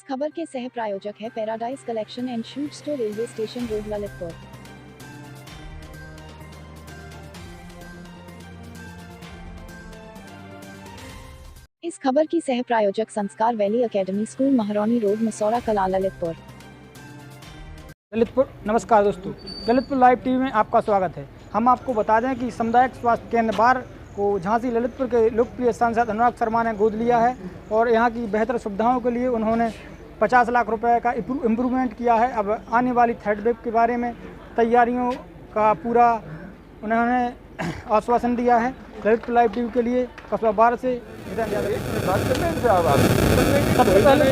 इस खबर के सह प्रायोजक है paradise collection and shoot store, railway station road, Lalitpur. इस खबर की सह प्रायोजक संस्कार वैली अकेडमी स्कूल, महारानी रोड, मसौरा कला, ललितपुर। नमस्कार दोस्तों, ललितपुर लाइव टीवी में आपका स्वागत है। हम आपको बता दें कि सामुदायिक स्वास्थ्य केंद्र बार को झांसी ललितपुर के लोकप्रिय सांसद अनुराग शर्मा ने गोद लिया है और यहाँ की बेहतर सुविधाओं के लिए उन्होंने 50 लाख रुपए का इम्प्रूवमेंट किया है। अब आने वाली थर्ड वेव के बारे में तैयारियों का पूरा उन्होंने आश्वासन दिया है। ललितपुर लाइव टीवी के लिए कस्बा बार से सबसे पहले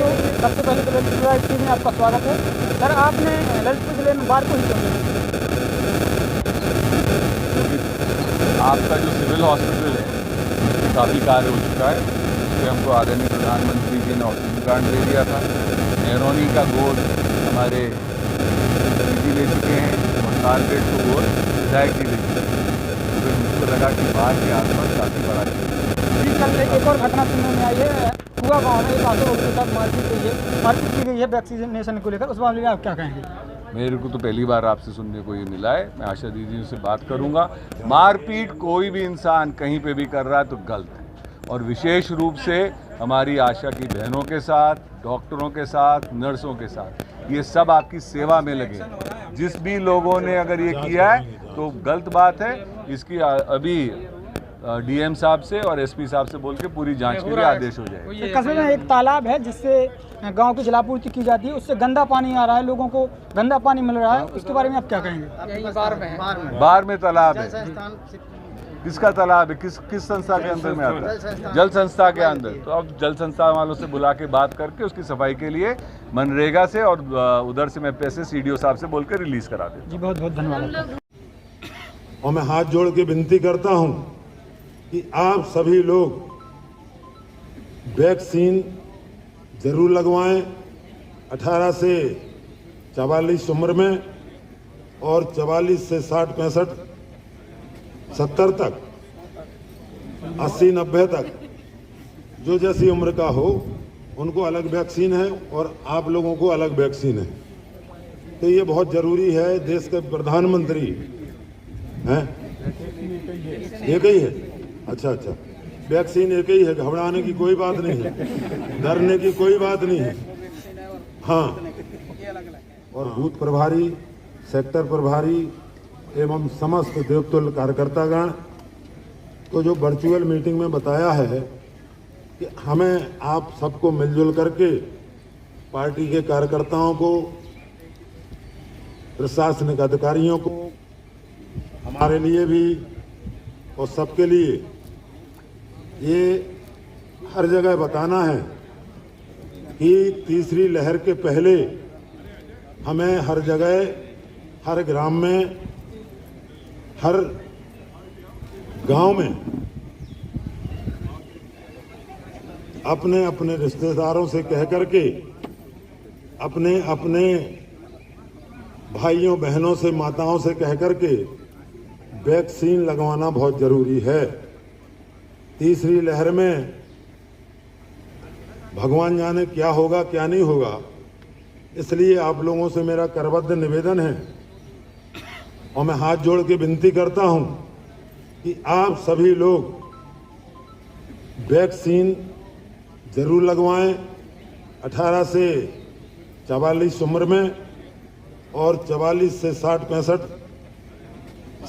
तो ललितपुर लाइव टीवी में आपका स्वागत है। सर, आपने ललितपुर जिले में बार को ही चुना। आपका जो सिविल हॉस्पिटल है काफ़ी कार्य हो चुका है। उससे हमको आदरणीय प्रधानमंत्री जी ने ऑक्सीजन प्लांट दे दिया था। मेहरौनी का गोद हमारे जी ले चुके हैं और कारपेट को गोद विधायक जी ले चुके हैं। फिर मुझको लगा कि बाहर के आसपास काफ़ी बड़ा जी। कल एक और घटना सुनने में आई है, हुआ गाँव में एक ऑटो के साथ मारपीट की गई है वैक्सीनेशन को लेकर, उस मामले में आप क्या कहेंगे? मेरे को तो पहली बार आपसे सुनने को ये मिला है। मैं आशा दीदी से बात करूंगा। मारपीट कोई भी इंसान कहीं पे भी कर रहा है तो गलत है, और विशेष रूप से हमारी आशा की बहनों के साथ, डॉक्टरों के साथ, नर्सों के साथ, ये सब आपकी सेवा में लगे। जिस भी लोगों ने अगर ये किया है तो गलत बात है। इसकी अभी डीएम साहब से और एसपी साहब से बोल के पूरी जांच के लिए आदेश हो जाए। कस्बे में एक तालाब है जिससे गांव की जलापूर्ति की जाती है, उससे गंदा पानी आ रहा है, लोगों को गंदा पानी मिल रहा है, उसके बारे में आप क्या कहेंगे? बार में तालाब है। किसका तालाब है? किस संस्था के अंदर में आता है? जल संस्था के अंदर। तो अब जल संस्था वालों से बुला के बात करके उसकी सफाई के लिए मनरेगा से और उधर से मैं पैसे सीडीओ साहब से बोल कर रिलीज करा दूँ। जी, बहुत बहुत धन्यवाद। और मैं हाथ जोड़ के विनती करता हूं कि आप सभी लोग वैक्सीन जरूर लगवाएं। 18 से 44 उम्र में और 44 से 60, 65, 70 तक, 80, 90 तक जो जैसी उम्र का हो उनको अलग वैक्सीन है और आप लोगों को अलग वैक्सीन है। तो ये बहुत जरूरी है। देश के प्रधानमंत्री हैं, एक ही है। अच्छा, वैक्सीन एक ही है, घबराने की कोई बात नहीं है, डरने की कोई बात नहीं है। हाँ, और बूथ प्रभारी, सेक्टर प्रभारी एवं समस्त देवतुल्य कार्यकर्तागण को जो वर्चुअल मीटिंग में बताया है कि हमें आप सबको मिलजुल करके पार्टी के कार्यकर्ताओं को, प्रशासनिक अधिकारियों को, हमारे लिए भी और सबके लिए ये हर जगह बताना है कि तीसरी लहर के पहले हमें हर जगह, हर ग्राम में, हर गांव में अपने अपने रिश्तेदारों से कह करके, अपने अपने भाइयों बहनों से, माताओं से कह करके वैक्सीन लगवाना बहुत जरूरी है। तीसरी लहर में भगवान जाने क्या होगा क्या नहीं होगा, इसलिए आप लोगों से मेरा करबद्ध निवेदन है और मैं हाथ जोड़ के विनती करता हूं कि आप सभी लोग वैक्सीन जरूर लगवाएं। 18 से 44 उम्र में और 44 से 60, 65,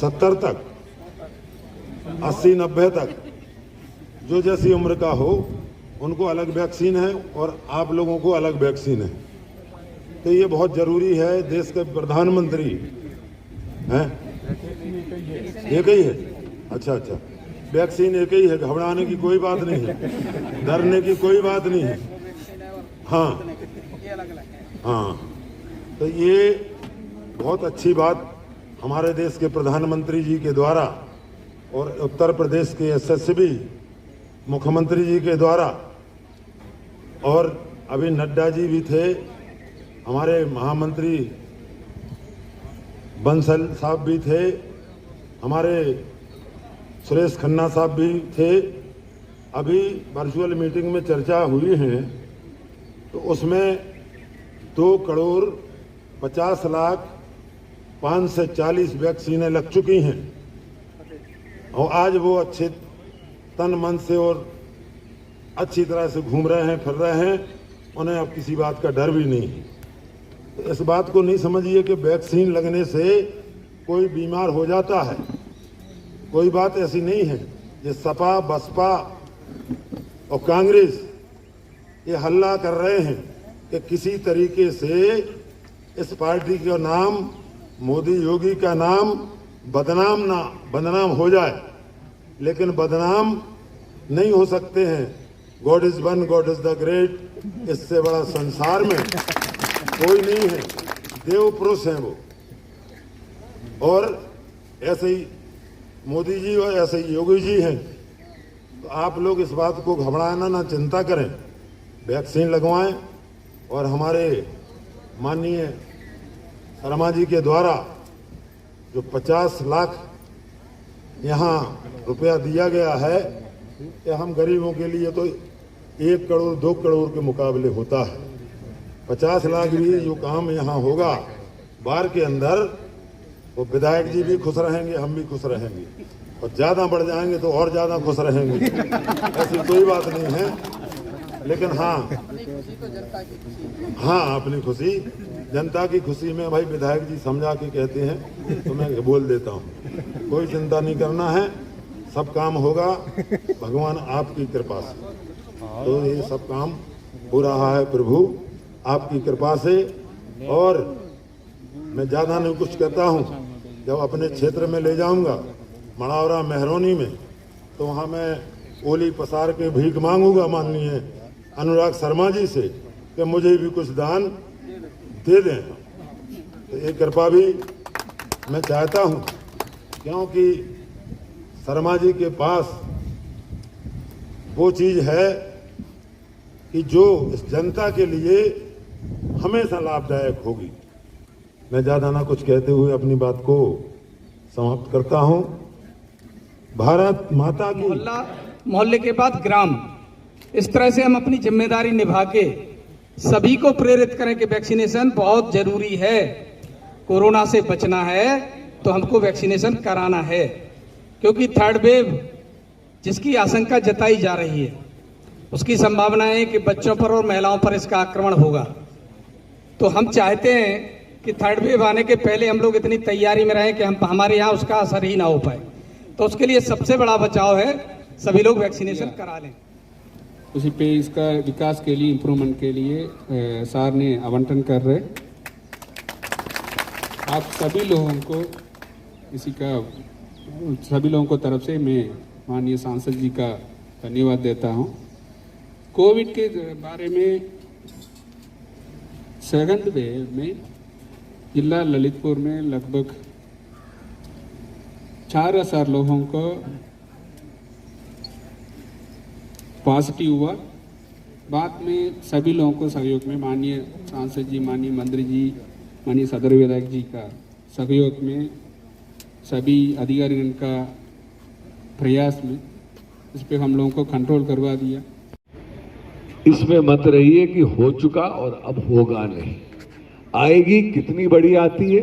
70 तक, 80, 90 तक जो जैसी उम्र का हो उनको अलग वैक्सीन है और आप लोगों को अलग वैक्सीन है। तो ये बहुत जरूरी है। देश के प्रधानमंत्री हैं, एक ही है। अच्छा, वैक्सीन एक ही है, घबराने की कोई बात नहीं है, डरने की कोई बात नहीं है। हाँ, तो ये बहुत अच्छी बात हमारे देश के प्रधानमंत्री जी के द्वारा और उत्तर प्रदेश के यशस्वी मुख्यमंत्री जी के द्वारा, और अभी नड्डा जी भी थे, हमारे महामंत्री बंसल साहब भी थे, हमारे सुरेश खन्ना साहब भी थे। अभी वर्चुअल मीटिंग में चर्चा हुई है तो उसमें 2,50,00,540 वैक्सीनें लग चुकी हैं और आज वो अच्छे तन मन से और अच्छी तरह से घूम रहे हैं, फिर रहे हैं। उन्हें अब किसी बात का डर भी नहीं है। तो इस बात को नहीं समझिए कि वैक्सीन लगने से कोई बीमार हो जाता है। कोई बात ऐसी नहीं है। ये सपा, बसपा और कांग्रेस ये हल्ला कर रहे हैं कि किसी तरीके से इस पार्टी का नाम, मोदी योगी का नाम बदनाम हो जाए, लेकिन बदनाम नहीं हो सकते हैं। God is one, God is the great, इससे बड़ा संसार में कोई नहीं है। देव पुरुष हैं वो। और ऐसे ही मोदी जी और ऐसे ही योगी जी हैं। तो आप लोग इस बात को घबराना ना, चिंता करें, वैक्सीन लगवाएं। और हमारे माननीय शर्मा जी के द्वारा जो 50 लाख यहाँ रुपया दिया गया है, ये हम गरीबों के लिए तो 1 करोड़ 2 करोड़ के मुकाबले होता है। 50 लाख भी जो काम यहाँ होगा बार के अंदर, वो विधायक जी भी खुश रहेंगे, हम भी खुश रहेंगे, और ज़्यादा बढ़ जाएंगे तो और ज़्यादा खुश रहेंगे। ऐसी कोई बात नहीं है। लेकिन हाँ, अपनी खुशी, जनता की खुशी में भाई विधायक जी समझा के कहते हैं तो मैं बोल देता हूँ। कोई चिंता नहीं करना है, सब काम होगा भगवान आपकी कृपा से। तो ये सब काम हो रहा है प्रभु आपकी कृपा से। और मैं ज़्यादा नहीं कुछ कहता हूँ। जब अपने क्षेत्र में ले जाऊँगा मड़ावरा मेहरौनी में, तो वहाँ मैं ओली पसार के भीख मांगूंगा माननीय अनुराग शर्मा जी से कि मुझे भी कुछ दान दे दें। तो ये कृपा भी मैं चाहता हूँ, क्योंकि शर्मा जी के पास वो चीज़ है कि जो इस जनता के लिए हमेशा लाभदायक होगी। मैं ज़्यादा ना कुछ कहते हुए अपनी बात को समाप्त करता हूँ। भारत माता की मोहल्ले के बाद ग्राम, इस तरह से हम अपनी जिम्मेदारी निभा के सभी को प्रेरित करें कि वैक्सीनेशन बहुत जरूरी है। कोरोना से बचना है तो हमको वैक्सीनेशन कराना है, क्योंकि थर्ड वेव जिसकी आशंका जताई जा रही है, उसकी संभावना है कि बच्चों पर और महिलाओं पर इसका आक्रमण होगा। तो हम चाहते हैं कि थर्ड वेव आने के पहले हम लोग इतनी तैयारी में रहें कि हमारे यहाँ उसका असर ही ना हो पाए। तो उसके लिए सबसे बड़ा बचाव है सभी लोग वैक्सीनेशन करा लें। उसी पे इसका विकास के लिए, इम्प्रूवमेंट के लिए सर ने आवंटन कर रहे। आप सभी लोगों को सभी लोगों को तरफ से मैं माननीय सांसद जी का धन्यवाद देता हूं। कोविड के बारे में सेकंड वेव में जिला ललितपुर में लगभग 4,000 लोगों को पॉजिटिव हुआ। बाद में सभी लोगों को सहयोग में माननीय सांसद जी, माननीय मंत्री जी, माननीय सदर विधायक जी का सहयोग में, सभी अधिकारियों का प्रयास में इस पे हम लोगों को कंट्रोल करवा दिया। इसमें मत रहिए कि हो चुका और अब होगा नहीं। आएगी, कितनी बड़ी आती है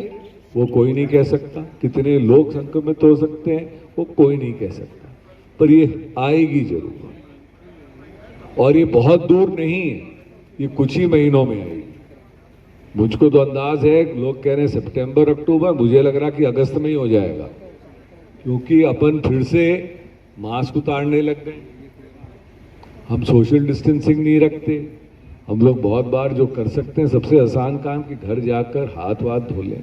वो कोई नहीं कह सकता, कितने लोग संक्रमित हो सकते हैं वो कोई नहीं कह सकता, पर ये आएगी जरूर। और ये बहुत दूर नहीं है, ये कुछ ही महीनों में आएगी। मुझको तो अंदाज है, लोग कह रहे हैं सितंबर अक्टूबर, मुझे लग रहा कि अगस्त में ही हो जाएगा, क्योंकि अपन फिर से मास्क उतारने लग गए, हम सोशल डिस्टेंसिंग नहीं रखते। हम लोग बहुत बार जो कर सकते हैं सबसे आसान काम कि घर जाकर हाथ वाथ धो लें,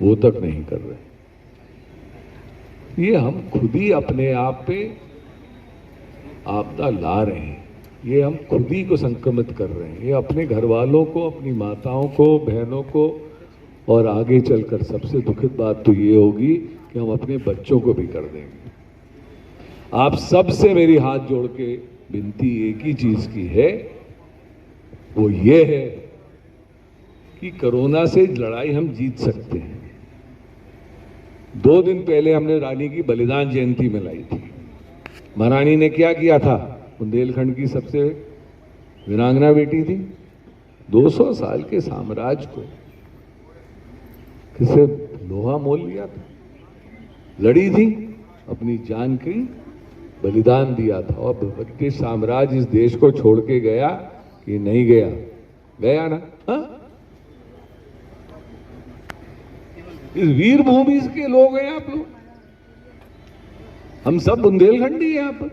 वो तक नहीं कर रहे। ये हम खुद ही अपने आप पे आपदा ला रहे हैं, ये हम खुद ही को संक्रमित कर रहे हैं। ये अपने घर वालों को, अपनी माताओं को, बहनों को, और आगे चलकर सबसे दुखद बात तो ये होगी कि हम अपने बच्चों को भी कर देंगे। आप सबसे मेरी हाथ जोड़ के विनती एक ही चीज की है, वो ये है कि कोरोना से लड़ाई हम जीत सकते हैं। 2 दिन पहले हमने रानी की बलिदान जयंती मनाई थी। महारानी ने क्या किया था? बुंदेलखंड की सबसे वीरांगना बेटी थी, 200 साल के साम्राज्य को किसे लोहा मोल लिया था, लड़ी थी, अपनी जान की बलिदान दिया था। और ब्रिटिश साम्राज्य इस देश को छोड़ के गया कि नहीं गया? गया ना? हाँ? इस वीर भूमि के लोग हैं आप लोग, हम सब बुंदेलखंडी हैं यहाँ पर।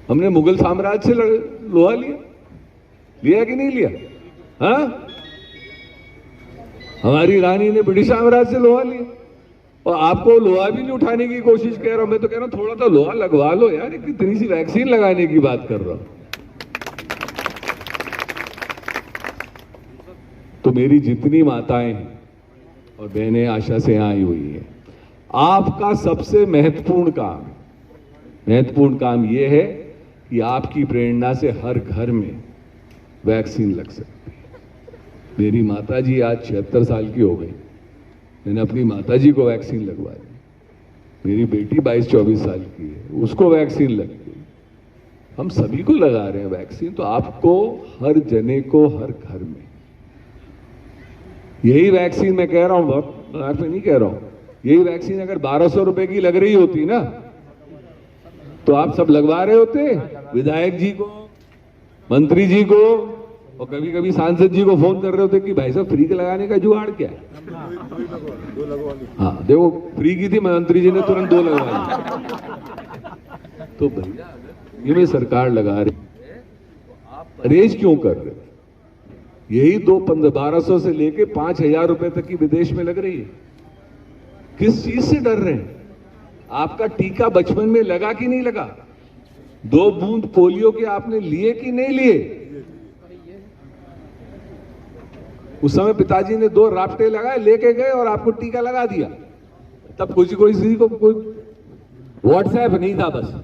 हमने मुगल साम्राज्य से लोहा लिया कि नहीं लिया? हाँ? हमारी रानी ने ब्रिटिश साम्राज्य से लोहा लिया, और आपको लोहा भी नहीं उठाने की कोशिश कर रहा हूं। मैं तो कह रहा हूं थोड़ा तो लोहा लगवा लो यार, कितनी सी वैक्सीन लगाने की बात कर रहा हूं। तो मेरी जितनी माताएं और बहनें आशा से यहां आई हुई हैं, आपका सबसे महत्वपूर्ण काम यह है कि आपकी प्रेरणा से हर घर में वैक्सीन लग सकती है। मेरी माताजी आज 76 साल की हो गई, मैंने अपनी माताजी को वैक्सीन लगवाई। मेरी बेटी 22-24 साल की है, उसको वैक्सीन लग गई। हम सभी को लगा रहे हैं वैक्सीन। तो आपको हर जने को हर घर में यही वैक्सीन, मैं कह रहा हूं, बहुत नहीं कह रहा हूं, यही वैक्सीन अगर 1200 रुपए की लग रही होती ना, तो आप सब लगवा रहे होते। विधायक जी को, मंत्री जी को, और कभी कभी सांसद जी को फोन कर रहे होते कि भाई साहब फ्री के लगाने का जुगाड़ क्या है? हाँ देखो, फ्री की थी, मंत्री जी ने तुरंत 2 लगवा ली। तो भैया ये में सरकार लगा रही है, आप परहेज क्यों कर रहे? यही 1200 से लेके 5000 रुपए तक की विदेश में लग रही है। किस चीज से डर रहे हैं? आपका टीका बचपन में लगा कि नहीं लगा? 2 बूंद पोलियो के आपने लिए कि नहीं लिए? उस समय पिताजी ने 2 राफ्टे लगाए, लेके गए और आपको टीका लगा दिया। तब किसी को कोई व्हाट्सएप नहीं था बस।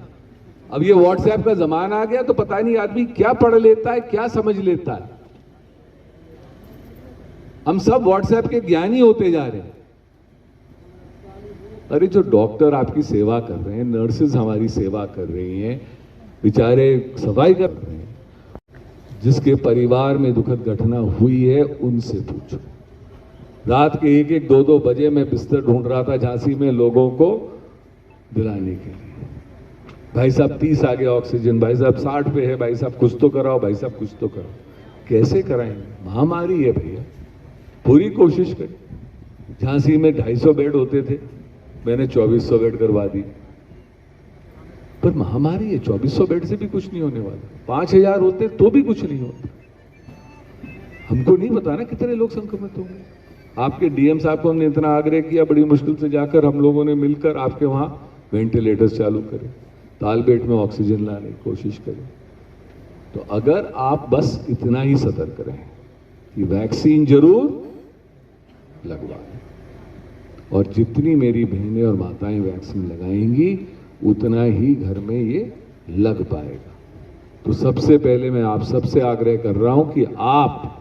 अब ये व्हाट्सएप का जमाना आ गया, तो पता नहीं आदमी क्या पढ़ लेता है, क्या समझ लेता है। हम सब व्हाट्सएप के ज्ञानी होते जा रहे हैं। अरे जो डॉक्टर आपकी सेवा कर रहे हैं, नर्सेज हमारी सेवा कर रही हैं, बेचारे सफाई कर रहे हैं, जिसके परिवार में दुखद घटना हुई है उनसे पूछो। रात के 1-1, 2-2 बजे मैं बिस्तर ढूंढ रहा था झांसी में लोगों को दिलाने के लिए। भाई साहब 30 आ गया ऑक्सीजन, भाई साहब 60 पे है, भाई साहब कुछ तो कराओ, भाई साहब कुछ तो कराओ। कैसे कराएंगे? महामारी है भैया, पूरी कोशिश करें। झांसी में 250 बेड होते थे, मैंने 2400 बेड करवा दी। पर महामारी है, 2400 बेड से भी कुछ नहीं होने वाला। 5000 होते तो भी कुछ नहीं होता। हमको नहीं पता ना कितने लोग संक्रमित होंगे। आपके डीएम साहब को हमने इतना आग्रह किया, बड़ी मुश्किल से जाकर हम लोगों ने मिलकर आपके वहां वेंटिलेटर्स चालू करें, तालबेट में ऑक्सीजन लाने की कोशिश करें। तो अगर आप बस इतना ही सतर्क रहें कि वैक्सीन जरूर लगवाएं, और जितनी मेरी बहनें और माताएं वैक्सीन लगाएंगी उतना ही घर में ये लग पाएगा। तो सबसे पहले मैं आप सबसे आग्रह कर रहा हूं कि आप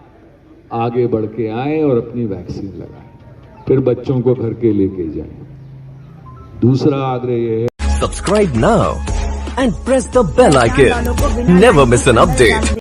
आगे बढ़ के आएं और अपनी वैक्सीन लगाएं, फिर बच्चों को घर के लेके जाएं। दूसरा आग्रह ये है, Subscribe now and press the bell icon. Never miss an update.